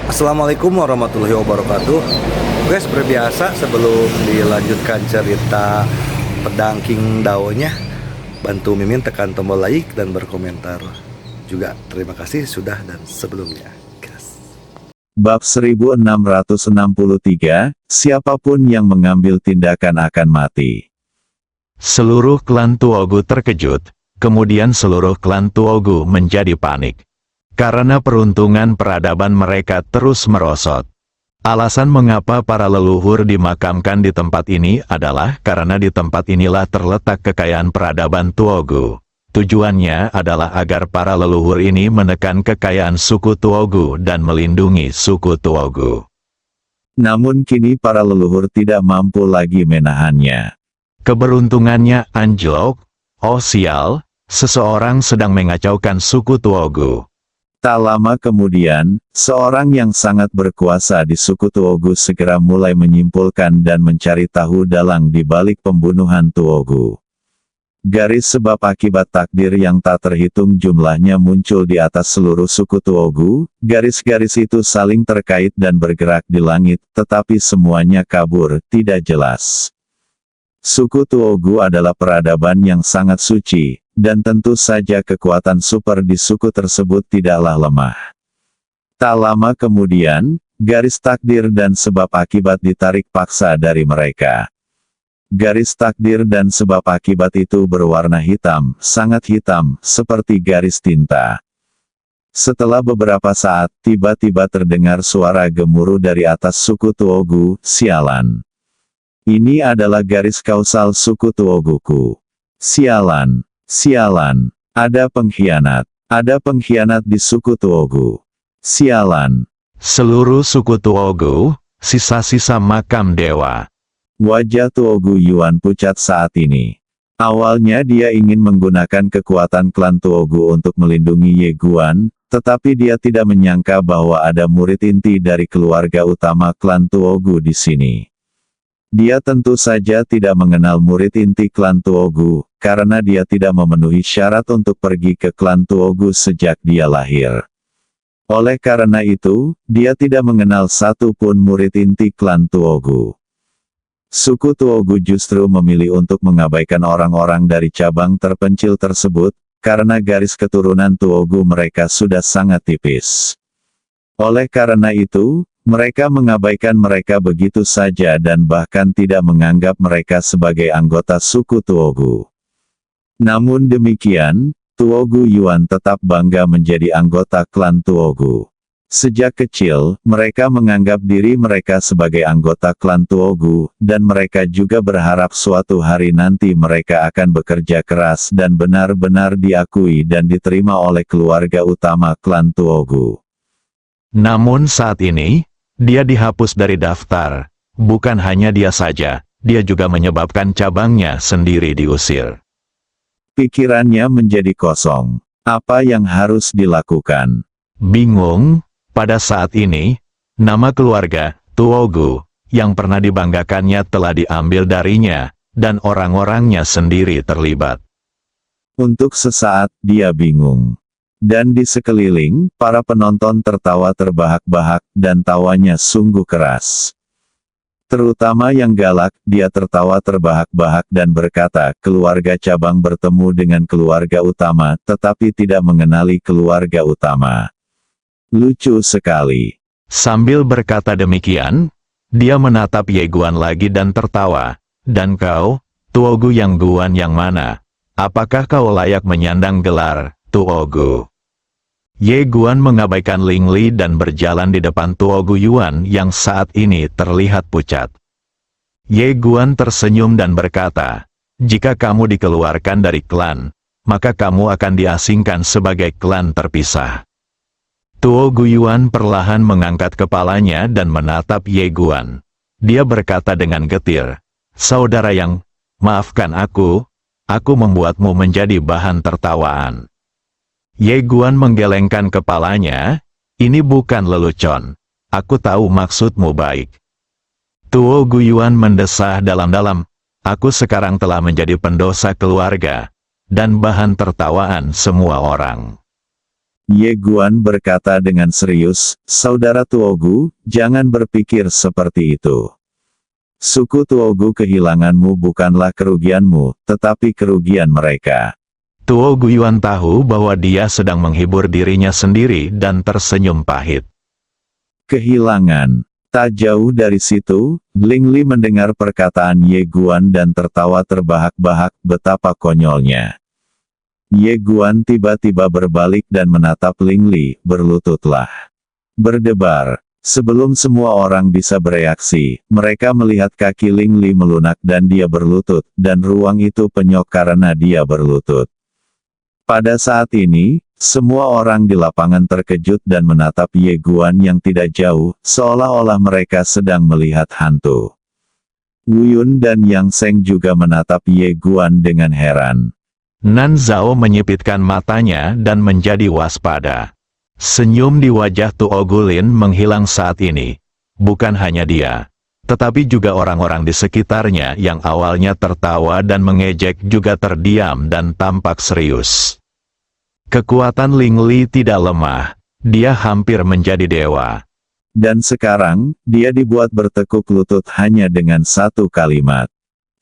Assalamualaikum warahmatullahi wabarakatuh. Oke, seperti biasa sebelum dilanjutkan cerita pedang King Dao-nya, bantu Mimin tekan tombol like dan berkomentar. Juga terima kasih sudah dan sebelumnya. Gas. Bab 1663, siapapun yang mengambil tindakan akan mati. Seluruh klan Tuogu terkejut, kemudian seluruh klan Tuogu menjadi panik. Karena peruntungan peradaban mereka terus merosot. Alasan mengapa para leluhur dimakamkan di tempat ini adalah karena di tempat inilah terletak kekayaan peradaban Tuogu. Tujuannya adalah agar para leluhur ini menekan kekayaan suku Tuogu dan melindungi suku Tuogu. Namun kini para leluhur tidak mampu lagi menahannya. Keberuntungannya anjlok, oh sial, seseorang sedang mengacaukan suku Tuogu. Tak lama kemudian, seorang yang sangat berkuasa di suku Tuogu segera mulai menyimpulkan dan mencari tahu dalang di balik pembunuhan Tuogu. Garis sebab akibat takdir yang tak terhitung jumlahnya muncul di atas seluruh suku Tuogu. Garis-garis itu saling terkait dan bergerak di langit, tetapi semuanya kabur, tidak jelas. Suku Tuogu adalah peradaban yang sangat suci, dan tentu saja kekuatan super di suku tersebut tidaklah lemah. Tak lama kemudian, garis takdir dan sebab akibat ditarik paksa dari mereka. Garis takdir dan sebab akibat itu berwarna hitam, sangat hitam, seperti garis tinta. Setelah beberapa saat, tiba-tiba terdengar suara gemuruh dari atas suku Tuogu, sialan. Ini adalah garis kausal suku Tuoguku. Sialan. Sialan, ada pengkhianat di suku Tuogu. Sialan. Seluruh suku Tuogu, sisa-sisa makam dewa. Wajah Tuogu Yuan pucat saat ini. Awalnya dia ingin menggunakan kekuatan klan Tuogu untuk melindungi Ye Guan, tetapi dia tidak menyangka bahwa ada murid inti dari keluarga utama klan Tuogu di sini. Dia tentu saja tidak mengenal murid inti klan Tuogu, karena dia tidak memenuhi syarat untuk pergi ke klan Tuogu sejak dia lahir. Oleh karena itu, dia tidak mengenal satu pun murid inti klan Tuogu. Suku Tuogu justru memilih untuk mengabaikan orang-orang dari cabang terpencil tersebut, karena garis keturunan Tuogu mereka sudah sangat tipis. Oleh karena itu, mereka mengabaikan mereka begitu saja dan bahkan tidak menganggap mereka sebagai anggota suku Tuogu. Namun demikian, Tuogu Yuan tetap bangga menjadi anggota klan Tuogu. Sejak kecil, mereka menganggap diri mereka sebagai anggota klan Tuogu, dan mereka juga berharap suatu hari nanti mereka akan bekerja keras dan benar-benar diakui dan diterima oleh keluarga utama klan Tuogu. Namun saat ini, dia dihapus dari daftar. Bukan hanya dia saja, dia juga menyebabkan cabangnya sendiri diusir. Pikirannya menjadi kosong. Apa yang harus dilakukan? Bingung, pada saat ini, nama keluarga, Tuogu, yang pernah dibanggakannya telah diambil darinya, dan orang-orangnya sendiri terlibat. Untuk sesaat, dia bingung. Dan di sekeliling, para penonton tertawa terbahak-bahak, dan tawanya sungguh keras. Terutama yang galak, dia tertawa terbahak-bahak dan berkata, keluarga cabang bertemu dengan keluarga utama, tetapi tidak mengenali keluarga utama. Lucu sekali. Sambil berkata demikian, dia menatap Ye Guan lagi dan tertawa. Dan kau, Tuogu yang Guan yang mana? Apakah kau layak menyandang gelar Tuogu? Ye Guan mengabaikan Ling Li dan berjalan di depan Tuogu Yuan yang saat ini terlihat pucat. Ye Guan tersenyum dan berkata, jika kamu dikeluarkan dari klan, maka kamu akan diasingkan sebagai klan terpisah. Tuogu Yuan perlahan mengangkat kepalanya dan menatap Ye Guan. Dia berkata dengan getir, saudara yang, maafkan aku membuatmu menjadi bahan tertawaan. Ye Guan menggelengkan kepalanya, ini bukan lelucon. Aku tahu maksudmu baik. Tuogu Yuan mendesah dalam-dalam, aku sekarang telah menjadi pendosa keluarga, dan bahan tertawaan semua orang. Ye Guan berkata dengan serius, "Saudara Tuogu, jangan berpikir seperti itu. Suku Tuogu kehilanganmu bukanlah kerugianmu, tetapi kerugian mereka." Tuogu Yuan tahu bahwa dia sedang menghibur dirinya sendiri dan tersenyum pahit. Kehilangan. Tak jauh dari situ, Ling Li mendengar perkataan Ye Guan dan tertawa terbahak-bahak betapa konyolnya. Ye Guan tiba-tiba berbalik dan menatap Ling Li, "Berlututlah." Berdebar. Sebelum semua orang bisa bereaksi, mereka melihat kaki Ling Li melunak dan dia berlutut, dan ruang itu penyok karena dia berlutut. Pada saat ini, semua orang di lapangan terkejut dan menatap Ye Guan yang tidak jauh, seolah-olah mereka sedang melihat hantu. Wu Yun dan Yang Seng juga menatap Ye Guan dengan heran. Nan Zhao menyipitkan matanya dan menjadi waspada. Senyum di wajah Tuogu Lin menghilang saat ini. Bukan hanya dia, tetapi juga orang-orang di sekitarnya yang awalnya tertawa dan mengejek juga terdiam dan tampak serius. Kekuatan Ling Li tidak lemah, dia hampir menjadi dewa. Dan sekarang, dia dibuat bertekuk lutut hanya dengan satu kalimat.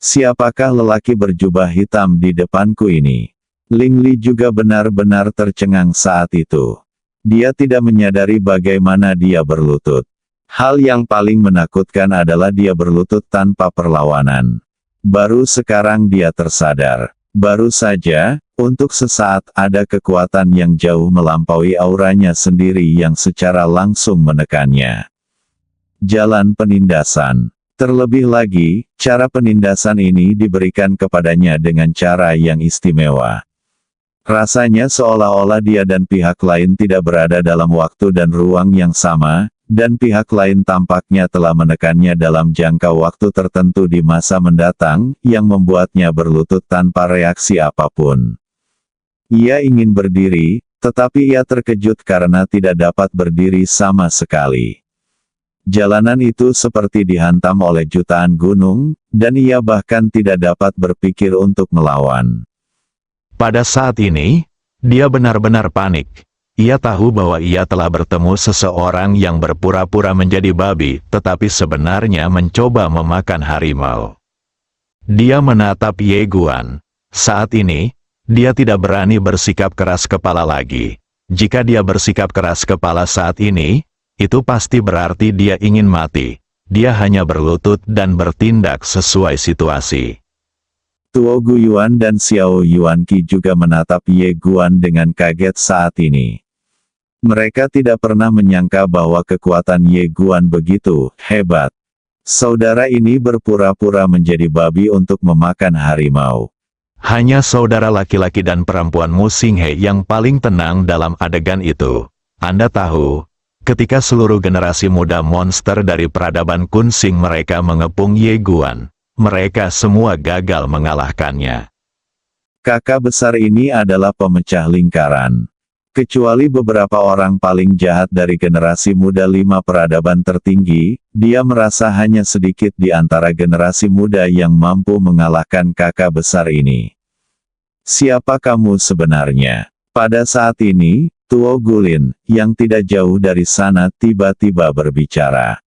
"Siapakah lelaki berjubah hitam di depanku ini?" Ling Li juga benar-benar tercengang saat itu. Dia tidak menyadari bagaimana dia berlutut. Hal yang paling menakutkan adalah dia berlutut tanpa perlawanan. Baru sekarang dia tersadar. Baru saja, untuk sesaat ada kekuatan yang jauh melampaui auranya sendiri yang secara langsung menekannya. Jalan penindasan. Terlebih lagi, cara penindasan ini diberikan kepadanya dengan cara yang istimewa. Rasanya seolah-olah dia dan pihak lain tidak berada dalam waktu dan ruang yang sama, dan pihak lain tampaknya telah menekannya dalam jangka waktu tertentu di masa mendatang, yang membuatnya berlutut tanpa reaksi apapun. Ia ingin berdiri, tetapi ia terkejut karena tidak dapat berdiri sama sekali. Jalanan itu seperti dihantam oleh jutaan gunung, dan ia bahkan tidak dapat berpikir untuk melawan. Pada saat ini, dia benar-benar panik. Ia tahu bahwa ia telah bertemu seseorang yang berpura-pura menjadi babi, tetapi sebenarnya mencoba memakan harimau. Dia menatap Ye Guan. Saat ini, dia tidak berani bersikap keras kepala lagi. Jika dia bersikap keras kepala saat ini, itu pasti berarti dia ingin mati. Dia hanya berlutut dan bertindak sesuai situasi. Tuogu Yuan dan Xiao Yuanqi juga menatap Ye Guan dengan kaget saat ini. Mereka tidak pernah menyangka bahwa kekuatan Ye Guan begitu hebat. Saudara ini berpura-pura menjadi babi untuk memakan harimau. Hanya saudara laki-laki dan perempuan Mu Xinghe yang paling tenang dalam adegan itu. Anda tahu, ketika seluruh generasi muda monster dari peradaban Kunsing mereka mengepung Ye Guan, mereka semua gagal mengalahkannya. Kakak besar ini adalah pemecah lingkaran. Kecuali beberapa orang paling jahat dari generasi muda 5 peradaban tertinggi, dia merasa hanya sedikit di antara generasi muda yang mampu mengalahkan kakak besar ini. Siapa kamu sebenarnya? Pada saat ini, Tuogu Lin, yang tidak jauh dari sana tiba-tiba berbicara.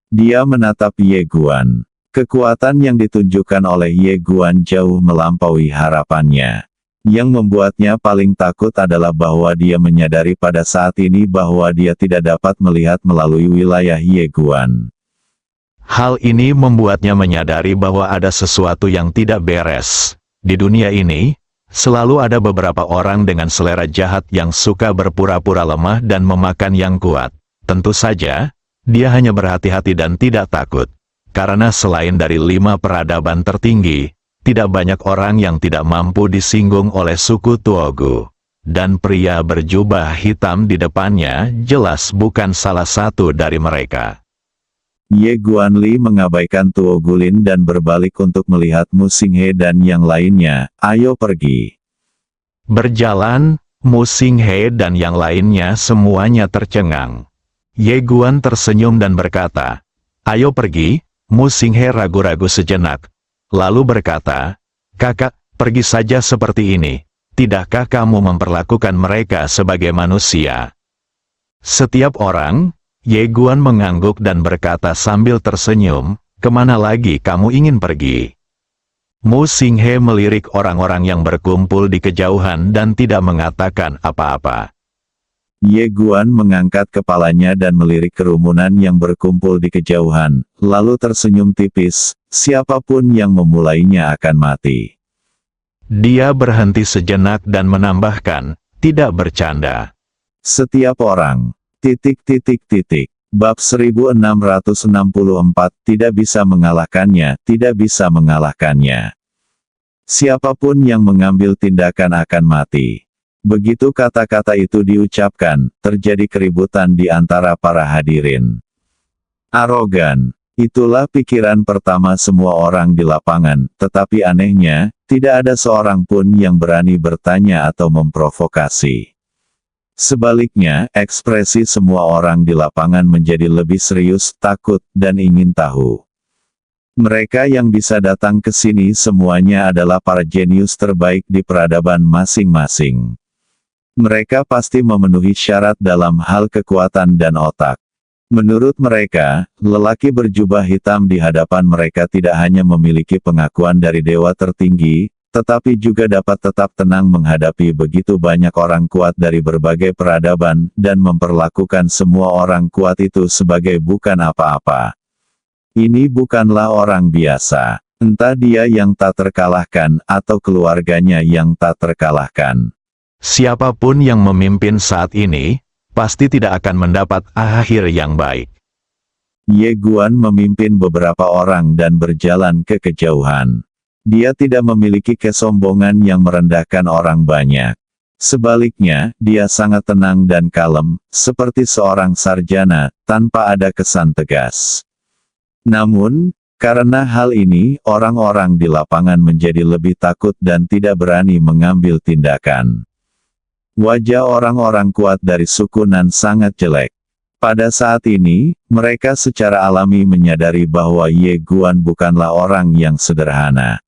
Dia menatap Ye Guan. Kekuatan yang ditunjukkan oleh Ye Guan jauh melampaui harapannya. Yang membuatnya paling takut adalah bahwa dia menyadari pada saat ini bahwa dia tidak dapat melihat melalui wilayah Ye Guan. Hal ini membuatnya menyadari bahwa ada sesuatu yang tidak beres. Di dunia ini, selalu ada beberapa orang dengan selera jahat yang suka berpura-pura lemah dan memakan yang kuat. Tentu saja, dia hanya berhati-hati dan tidak takut. Karena selain dari 5 peradaban tertinggi, tidak banyak orang yang tidak mampu disinggung oleh suku Tuogu. Dan pria berjubah hitam di depannya jelas bukan salah satu dari mereka. Ye Guanli mengabaikan Tuogu Lin dan berbalik untuk melihat Mu Xinghe dan yang lainnya. "Ayo pergi." Berjalan, Mu Xinghe dan yang lainnya semuanya tercengang. Ye Guan tersenyum dan berkata, "Ayo pergi." Mu Xinghe ragu-ragu sejenak. Lalu berkata, "Kakak, pergi saja seperti ini. tidakkah kamu memperlakukan mereka sebagai manusia? Setiap orang, Ye Guan mengangguk dan berkata sambil tersenyum, kemana lagi kamu ingin pergi? Mu Xinghe melirik orang-orang yang berkumpul di kejauhan dan tidak mengatakan apa-apa. Ye Guan mengangkat kepalanya dan melirik kerumunan yang berkumpul di kejauhan, lalu tersenyum tipis, siapapun yang memulainya akan mati. Dia berhenti sejenak dan menambahkan, tidak bercanda. Setiap orang. Bab 1664 tidak bisa mengalahkannya, tidak bisa mengalahkannya. Siapapun yang mengambil tindakan akan mati. Begitu kata-kata itu diucapkan, terjadi keributan di antara para hadirin. Arogan. Itulah pikiran pertama semua orang di lapangan, tetapi anehnya, tidak ada seorang pun yang berani bertanya atau memprovokasi. Sebaliknya, ekspresi semua orang di lapangan menjadi lebih serius, takut, dan ingin tahu. Mereka yang bisa datang ke sini semuanya adalah para jenius terbaik di peradaban masing-masing. Mereka pasti memenuhi syarat dalam hal kekuatan dan otak. Menurut mereka, lelaki berjubah hitam di hadapan mereka tidak hanya memiliki pengakuan dari dewa tertinggi, tetapi juga dapat tetap tenang menghadapi begitu banyak orang kuat dari berbagai peradaban, dan memperlakukan semua orang kuat itu sebagai bukan apa-apa. Ini bukanlah orang biasa. Entah dia yang tak terkalahkan, atau keluarganya yang tak terkalahkan. Siapapun yang memimpin saat ini, pasti tidak akan mendapat akhir yang baik. Ye Guan memimpin beberapa orang dan berjalan ke kejauhan. Dia tidak memiliki kesombongan yang merendahkan orang banyak. Sebaliknya, dia sangat tenang dan kalem, seperti seorang sarjana, tanpa ada kesan tegas. Namun, karena hal ini, orang-orang di lapangan menjadi lebih takut dan tidak berani mengambil tindakan. Wajah orang-orang kuat dari suku Nan sangat jelek. Pada saat ini, mereka secara alami menyadari bahwa Ye Guan bukanlah orang yang sederhana.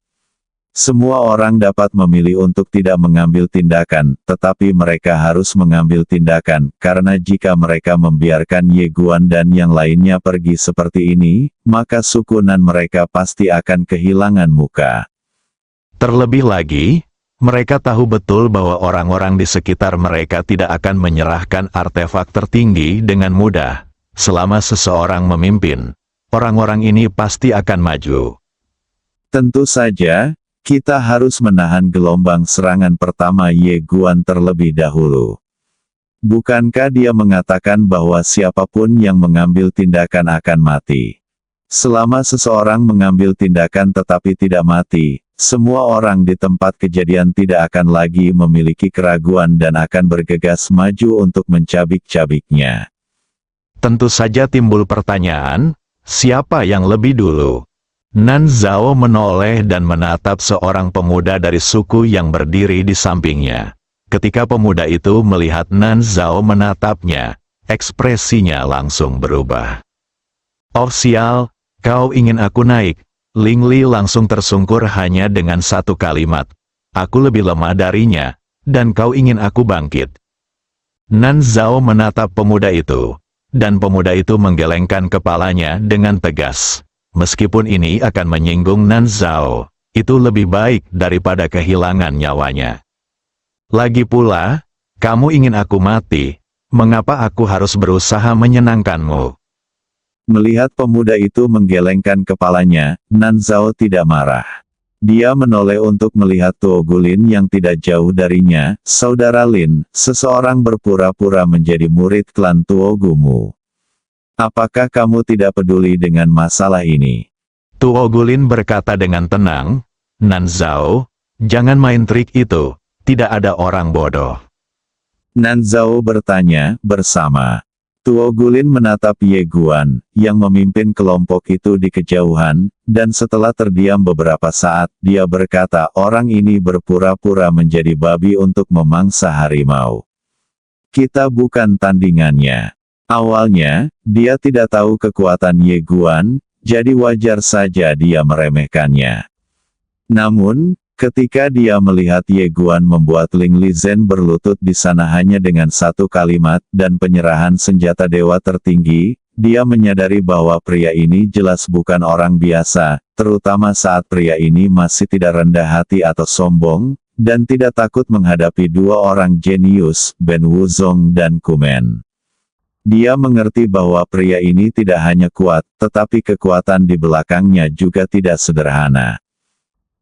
Semua orang dapat memilih untuk tidak mengambil tindakan, tetapi mereka harus mengambil tindakan, karena jika mereka membiarkan Ye Guan dan yang lainnya pergi seperti ini, maka suku Nan mereka pasti akan kehilangan muka. Terlebih lagi, mereka tahu betul bahwa orang-orang di sekitar mereka tidak akan menyerahkan artefak tertinggi dengan mudah. Selama seseorang memimpin, orang-orang ini pasti akan maju. Tentu saja, kita harus menahan gelombang serangan pertama Ye Guan terlebih dahulu. Bukankah dia mengatakan bahwa siapapun yang mengambil tindakan akan mati? Selama seseorang mengambil tindakan tetapi tidak mati, semua orang di tempat kejadian tidak akan lagi memiliki keraguan dan akan bergegas maju untuk mencabik-cabiknya. Tentu saja timbul pertanyaan, siapa yang lebih dulu? Nan Zhao menoleh dan menatap seorang pemuda dari suku yang berdiri di sampingnya. Ketika pemuda itu melihat Nan Zhao menatapnya, ekspresinya langsung berubah. "Oh sial, kau ingin aku naik?" Ling Li langsung tersungkur hanya dengan satu kalimat. "Aku lebih lemah darinya, dan kau ingin aku bangkit." Nan Zhao menatap pemuda itu, dan pemuda itu menggelengkan kepalanya dengan tegas. Meskipun ini akan menyinggung Nan Zhao, itu lebih baik daripada kehilangan nyawanya. Lagi pula, kamu ingin aku mati, mengapa aku harus berusaha menyenangkanmu? Melihat pemuda itu menggelengkan kepalanya, Nan Zhao tidak marah. Dia menoleh untuk melihat Tuogu Lin yang tidak jauh darinya. "Saudara Lin, seseorang berpura-pura menjadi murid klan Tuogumu. Apakah kamu tidak peduli dengan masalah ini?" Tuogu Lin berkata dengan tenang, "Nan Zhao, jangan main trik itu, tidak ada orang bodoh." Nan Zhao bertanya, bersama. Tuogu Lin menatap Ye Guan, yang memimpin kelompok itu di kejauhan, dan setelah terdiam beberapa saat, dia berkata orang ini berpura-pura menjadi babi untuk memangsa harimau. Kita bukan tandingannya. Awalnya, dia tidak tahu kekuatan Ye Guan, jadi wajar saja dia meremehkannya. Namun, Ketika dia melihat Ye Guan membuat Ling Li Zhen berlutut di sana hanya dengan satu kalimat dan penyerahan senjata dewa tertinggi, dia menyadari bahwa pria ini jelas bukan orang biasa, terutama saat pria ini masih tidak rendah hati atau sombong, dan tidak takut menghadapi dua orang jenius, Ben Wuzong dan Kumen. Dia mengerti bahwa pria ini tidak hanya kuat, tetapi kekuatan di belakangnya juga tidak sederhana.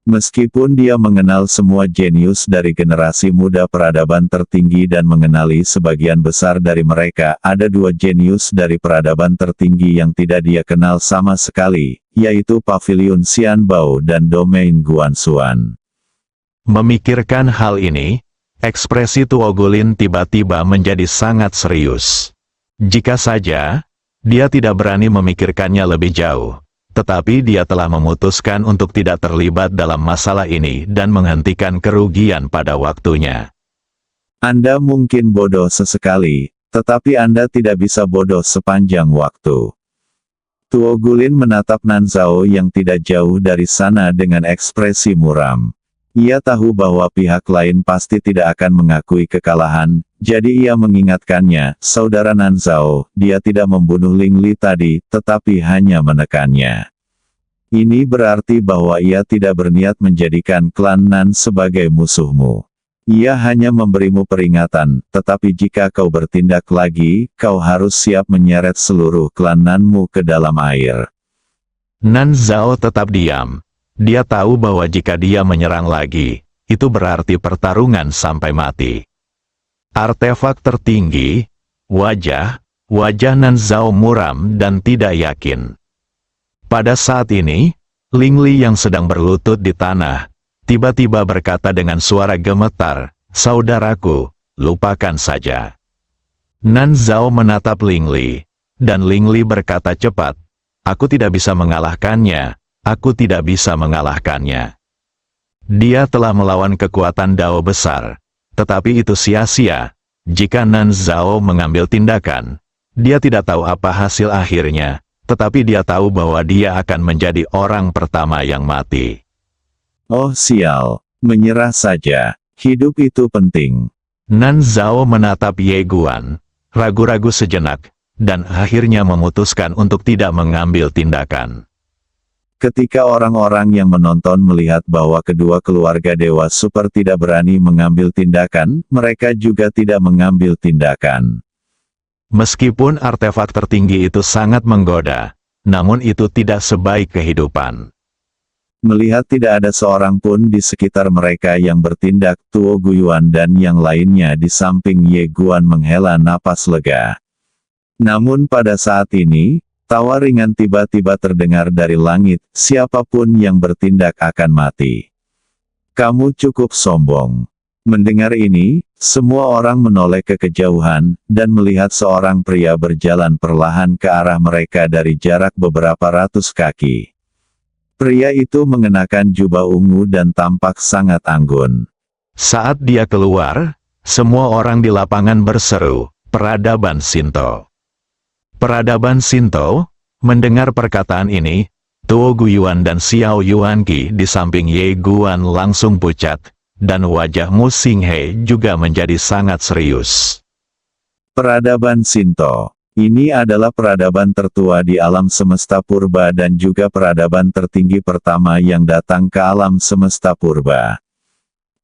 Meskipun dia mengenal semua jenius dari generasi muda peradaban tertinggi dan mengenali sebagian besar dari mereka, ada dua jenius dari peradaban tertinggi yang tidak dia kenal sama sekali, yaitu Pavilion Xianbao dan Domain Guanxuan. Memikirkan hal ini, ekspresi Tuogulin tiba-tiba menjadi sangat serius. Jika saja, dia tidak berani memikirkannya lebih jauh. Tetapi dia telah memutuskan untuk tidak terlibat dalam masalah ini dan menghentikan kerugian pada waktunya. Anda mungkin bodoh sesekali, tetapi Anda tidak bisa bodoh sepanjang waktu. Tuogulin menatap Nanzao yang tidak jauh dari sana dengan ekspresi muram. Ia tahu bahwa pihak lain pasti tidak akan mengakui kekalahan, jadi ia mengingatkannya, saudara Nanzao, dia tidak membunuh Ling Li tadi, tetapi hanya menekannya. Ini berarti bahwa ia tidak berniat menjadikan klan Nan sebagai musuhmu. Ia hanya memberimu peringatan, tetapi jika kau bertindak lagi, kau harus siap menyeret seluruh klan Nanmu ke dalam air. Nanzao tetap diam. Dia tahu bahwa jika dia menyerang lagi, itu berarti pertarungan sampai mati. Artefak tertinggi, wajah Nanzao muram dan tidak yakin. Pada saat ini, Ling Li yang sedang berlutut di tanah, tiba-tiba berkata dengan suara gemetar, "Saudaraku, lupakan saja." Nanzao menatap Ling Li, dan Ling Li berkata cepat, "Aku tidak bisa mengalahkannya. Aku tidak bisa mengalahkannya." Dia telah melawan kekuatan Dao besar, tetapi itu sia-sia. Jika Nanzao mengambil tindakan, dia tidak tahu apa hasil akhirnya, tetapi dia tahu bahwa dia akan menjadi orang pertama yang mati. Oh sial, menyerah saja, hidup itu penting. Nanzao menatap Ye Guan, ragu-ragu sejenak, dan akhirnya memutuskan untuk tidak mengambil tindakan. Ketika orang-orang yang menonton melihat bahwa kedua keluarga Dewa Super tidak berani mengambil tindakan, mereka juga tidak mengambil tindakan. Meskipun artefak tertinggi itu sangat menggoda, namun itu tidak sebaik kehidupan. Melihat tidak ada seorang pun di sekitar mereka yang bertindak, Tuo Guiyuan dan yang lainnya di samping Ye Guan menghela napas lega. Namun pada saat ini, tawa ringan tiba-tiba terdengar dari langit, siapapun yang bertindak akan mati. Kamu cukup sombong. Mendengar ini, semua orang menoleh ke kejauhan, dan melihat seorang pria berjalan perlahan ke arah mereka dari jarak beberapa ratus kaki. Pria itu mengenakan jubah ungu dan tampak sangat anggun. Saat dia keluar, semua orang di lapangan berseru, "Peradaban Shinto." Peradaban Shinto, mendengar perkataan ini, Tuo Guiyuan dan Xiao Yuanqi di samping Ye Guan langsung pucat, dan wajah Mu Xinghe juga menjadi sangat serius. Peradaban Shinto. Ini adalah peradaban tertua di alam semesta purba dan juga peradaban tertinggi pertama yang datang ke alam semesta purba.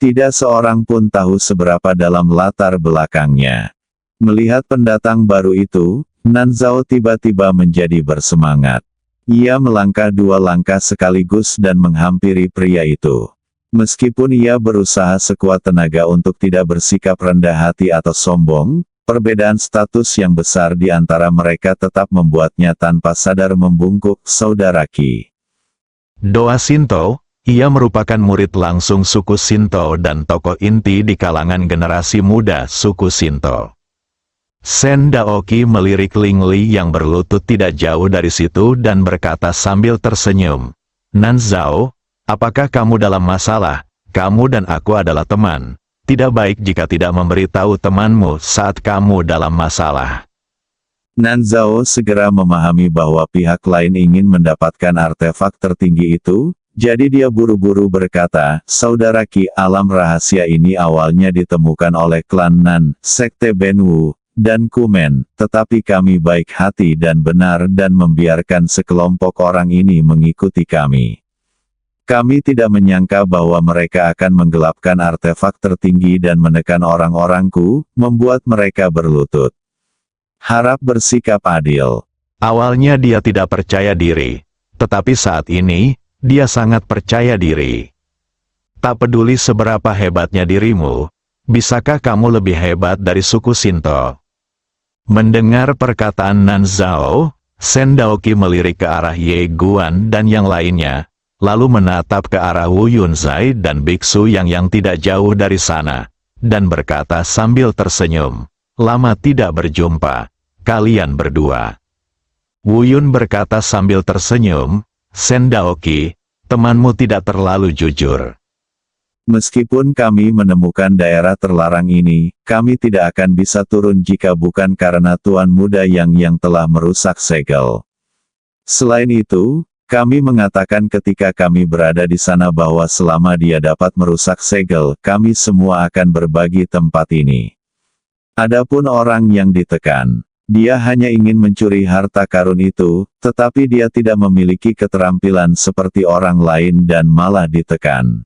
Tidak seorang pun tahu seberapa dalam latar belakangnya. Melihat pendatang baru itu, Nanzao tiba-tiba menjadi bersemangat. Ia melangkah 2 langkah sekaligus dan menghampiri pria itu. Meskipun ia berusaha sekuat tenaga untuk tidak bersikap rendah hati atau sombong, perbedaan status yang besar di antara mereka tetap membuatnya tanpa sadar membungkuk, "Saudara Qi." Doa Shinto, ia merupakan murid langsung suku Shinto dan tokoh inti di kalangan generasi muda suku Shinto. Sen Daoki melirik Ling Li yang berlutut tidak jauh dari situ dan berkata sambil tersenyum, "Nanzao, apakah kamu dalam masalah? Kamu dan aku adalah teman. Tidak baik jika tidak memberitahu temanmu saat kamu dalam masalah." Nanzao segera memahami bahwa pihak lain ingin mendapatkan artefak tertinggi itu, Jadi dia buru-buru berkata, "Saudara Ki, alam rahasia ini awalnya ditemukan oleh klan Nan, Sekte Benwu, dan Kumen, tetapi kami baik hati dan benar dan membiarkan sekelompok orang ini mengikuti kami. Kami tidak menyangka bahwa mereka akan menggelapkan artefak tertinggi dan menekan orang-orangku, membuat mereka berlutut. Harap bersikap adil." Awalnya dia tidak percaya diri, tetapi saat ini, dia sangat percaya diri. Tak peduli seberapa hebatnya dirimu, bisakah kamu lebih hebat dari suku Shinto? Mendengar perkataan Nan Zhao, Shen Daoqi melirik ke arah Ye Guan dan yang lainnya, lalu menatap ke arah Wu Yunzai dan biksu yang tidak jauh dari sana, dan berkata sambil tersenyum, "Lama tidak berjumpa, kalian berdua." Wu Yun berkata sambil tersenyum, "Shen Daoqi, temanmu tidak terlalu jujur. Meskipun kami menemukan daerah terlarang ini, kami tidak akan bisa turun jika bukan karena Tuan Muda yang telah merusak segel. Selain itu, kami mengatakan ketika kami berada di sana bahwa selama dia dapat merusak segel, kami semua akan berbagi tempat ini. Adapun orang yang ditekan, dia hanya ingin mencuri harta karun itu, tetapi dia tidak memiliki keterampilan seperti orang lain dan malah ditekan.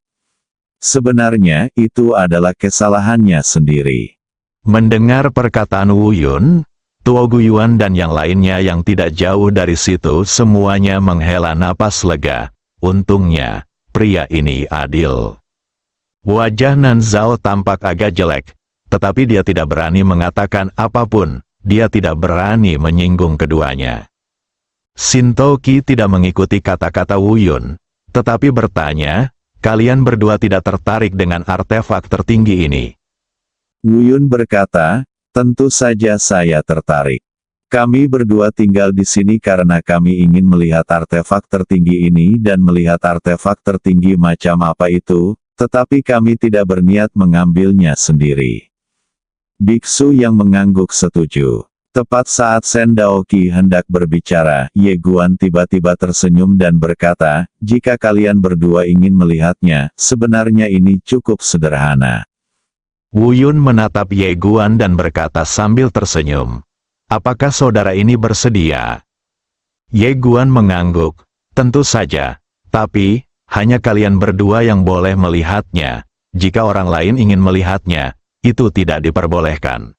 Sebenarnya, itu adalah kesalahannya sendiri." Mendengar perkataan Wu Yun, Tuo Guyuan dan yang lainnya yang tidak jauh dari situ semuanya menghela napas lega. Untungnya, pria ini adil. Wajah Nan Zhao tampak agak jelek, tetapi dia tidak berani mengatakan apapun, dia tidak berani menyinggung keduanya. Shinto Qi tidak mengikuti kata-kata Wu Yun, tetapi bertanya, "Kalian berdua tidak tertarik dengan artefak tertinggi ini?" Wu Yun berkata, "Tentu saja saya tertarik. Kami berdua tinggal di sini karena kami ingin melihat artefak tertinggi ini dan melihat artefak tertinggi macam apa itu, tetapi kami tidak berniat mengambilnya sendiri." Biksu yang mengangguk setuju. Tepat saat Shen Daoqi hendak berbicara, Ye Guan tiba-tiba tersenyum dan berkata, "Jika kalian berdua ingin melihatnya, sebenarnya ini cukup sederhana." Wu Yun menatap Ye Guan dan berkata sambil tersenyum, "Apakah saudara ini bersedia?" Ye Guan mengangguk, "Tentu saja, tapi, hanya kalian berdua yang boleh melihatnya. Jika orang lain ingin melihatnya, itu tidak diperbolehkan."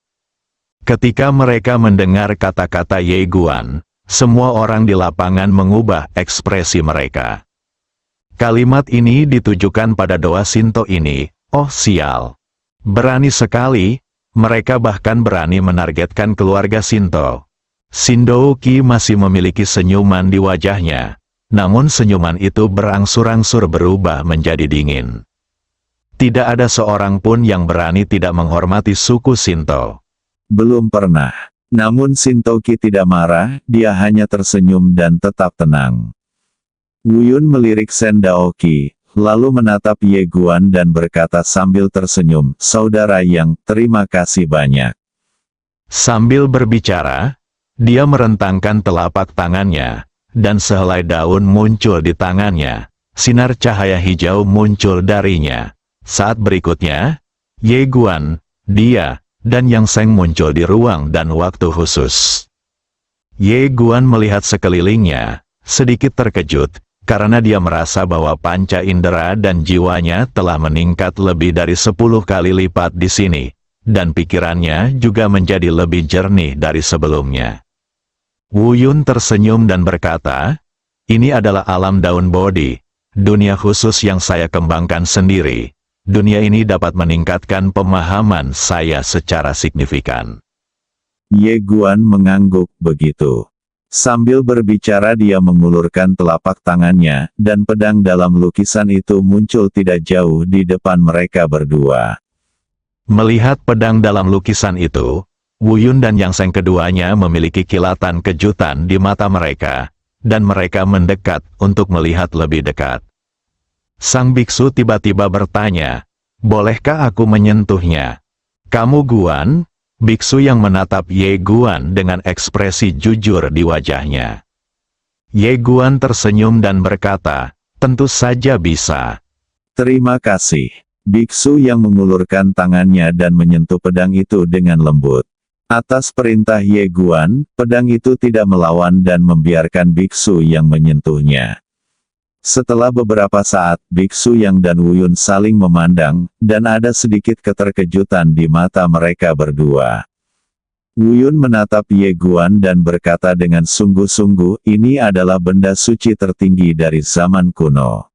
Ketika mereka mendengar kata-kata Ye Guan, semua orang di lapangan mengubah ekspresi mereka. Kalimat ini ditujukan pada doa Shinto ini, "Oh sial. Berani sekali, mereka bahkan berani menargetkan keluarga Shinto." Shin Daoqi masih memiliki senyuman di wajahnya, namun senyuman itu berangsur-angsur berubah menjadi dingin. Tidak ada seorang pun yang berani tidak menghormati suku Shinto. Belum pernah. Namun Shinto Qi tidak marah, dia hanya tersenyum dan tetap tenang. Wu Yun melirik Shen Daoqi, lalu menatap Ye Guan dan berkata sambil tersenyum, "Saudara Yang, terima kasih banyak." Sambil berbicara, dia merentangkan telapak tangannya, dan sehelai daun muncul di tangannya. Sinar cahaya hijau muncul darinya. Saat berikutnya, Ye Guan, dia, dan Yang Seng muncul di ruang dan waktu khusus. Ye Guan melihat sekelilingnya, sedikit terkejut, karena dia merasa bahwa panca indera dan jiwanya telah meningkat lebih dari 10 kali lipat di sini, dan pikirannya juga menjadi lebih jernih dari sebelumnya. Wu Yun tersenyum dan berkata, "Ini adalah alam daun bodi, dunia khusus yang saya kembangkan sendiri. Dunia ini dapat meningkatkan pemahaman saya secara signifikan." Ye Guan mengangguk begitu. Sambil berbicara dia mengulurkan telapak tangannya, dan pedang dalam lukisan itu muncul tidak jauh di depan mereka berdua. Melihat pedang dalam lukisan itu, Wu Yun dan Yang Seng keduanya memiliki kilatan kejutan di mata mereka, dan mereka mendekat untuk melihat lebih dekat. Sang biksu tiba-tiba bertanya, "Bolehkah aku menyentuhnya?" "Kamu Guan?" Biksu yang menatap Ye Guan dengan ekspresi jujur di wajahnya. Ye Guan tersenyum dan berkata, Tentu saja bisa. Terima kasih. Biksu yang mengulurkan tangannya dan menyentuh pedang itu dengan lembut. Atas perintah Ye Guan, pedang itu tidak melawan dan membiarkan biksu yang menyentuhnya. Setelah beberapa saat, biksu yang dan Wuyun saling memandang, dan ada sedikit keterkejutan di mata mereka berdua. Wuyun menatap Ye Guan dan berkata dengan sungguh-sungguh, ini adalah benda suci tertinggi dari zaman kuno.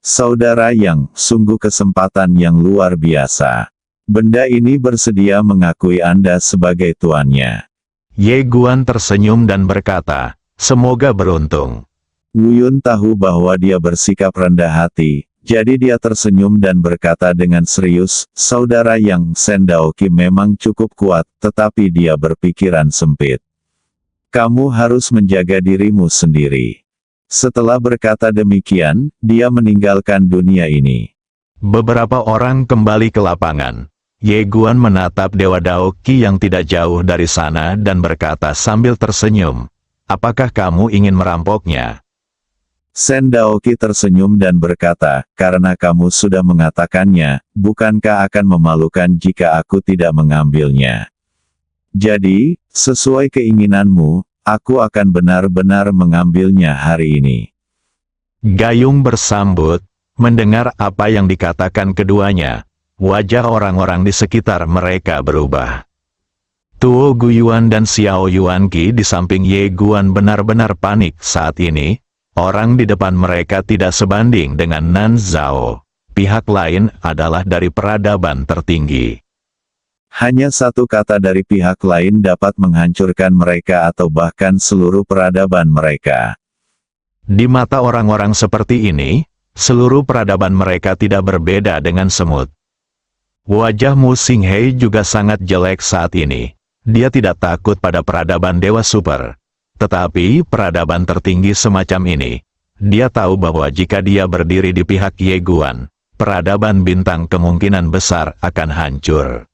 Saudara Yang, sungguh kesempatan yang luar biasa. Benda ini bersedia mengakui Anda sebagai tuannya. Ye Guan tersenyum dan berkata, semoga beruntung. Wuyun tahu bahwa dia bersikap rendah hati, jadi dia tersenyum dan berkata dengan serius, Saudara Yang, Shen Daoqi memang cukup kuat, tetapi dia berpikiran sempit. Kamu harus menjaga dirimu sendiri. Setelah berkata demikian, dia meninggalkan dunia ini. Beberapa orang kembali ke lapangan. Ye Guan menatap Dewa Daoqi yang tidak jauh dari sana dan berkata sambil tersenyum, apakah kamu ingin merampoknya? Shen Daoqi tersenyum dan berkata, karena kamu sudah mengatakannya, bukankah akan memalukan jika aku tidak mengambilnya? Jadi, sesuai keinginanmu, aku akan benar-benar mengambilnya hari ini. Gayung bersambut, mendengar apa yang dikatakan keduanya. Wajah orang-orang di sekitar mereka berubah. Tuo Guyuan dan Xiao Yuanqi di samping Ye Guan benar-benar panik saat ini. Orang di depan mereka tidak sebanding dengan Nan Zhao. Pihak lain adalah dari peradaban tertinggi. Hanya satu kata dari pihak lain dapat menghancurkan mereka atau bahkan seluruh peradaban mereka. Di mata orang-orang seperti ini, seluruh peradaban mereka tidak berbeda dengan semut. Wajah Mu Xinghe juga sangat jelek saat ini. Dia tidak takut pada peradaban Dewa Super. Tetapi, peradaban tertinggi semacam ini, dia tahu bahwa jika dia berdiri di pihak Ye Guan, peradaban bintang kemungkinan besar akan hancur.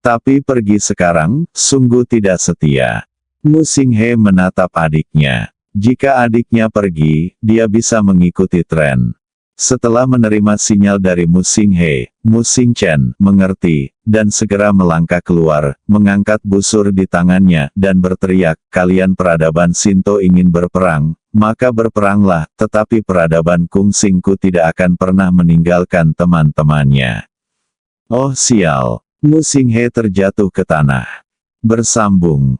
Tapi pergi sekarang, sungguh tidak setia. Mu Xinghe menatap adiknya. Jika adiknya pergi, dia bisa mengikuti tren. Setelah menerima sinyal dari Mu Xinghe, Mu Xingchen mengerti, dan segera melangkah keluar, mengangkat busur di tangannya, dan berteriak, kalian peradaban Shinto ingin berperang, maka berperanglah, tetapi peradaban Kungsingku tidak akan pernah meninggalkan teman-temannya. Oh sial, Mu Xinghe terjatuh ke tanah. Bersambung.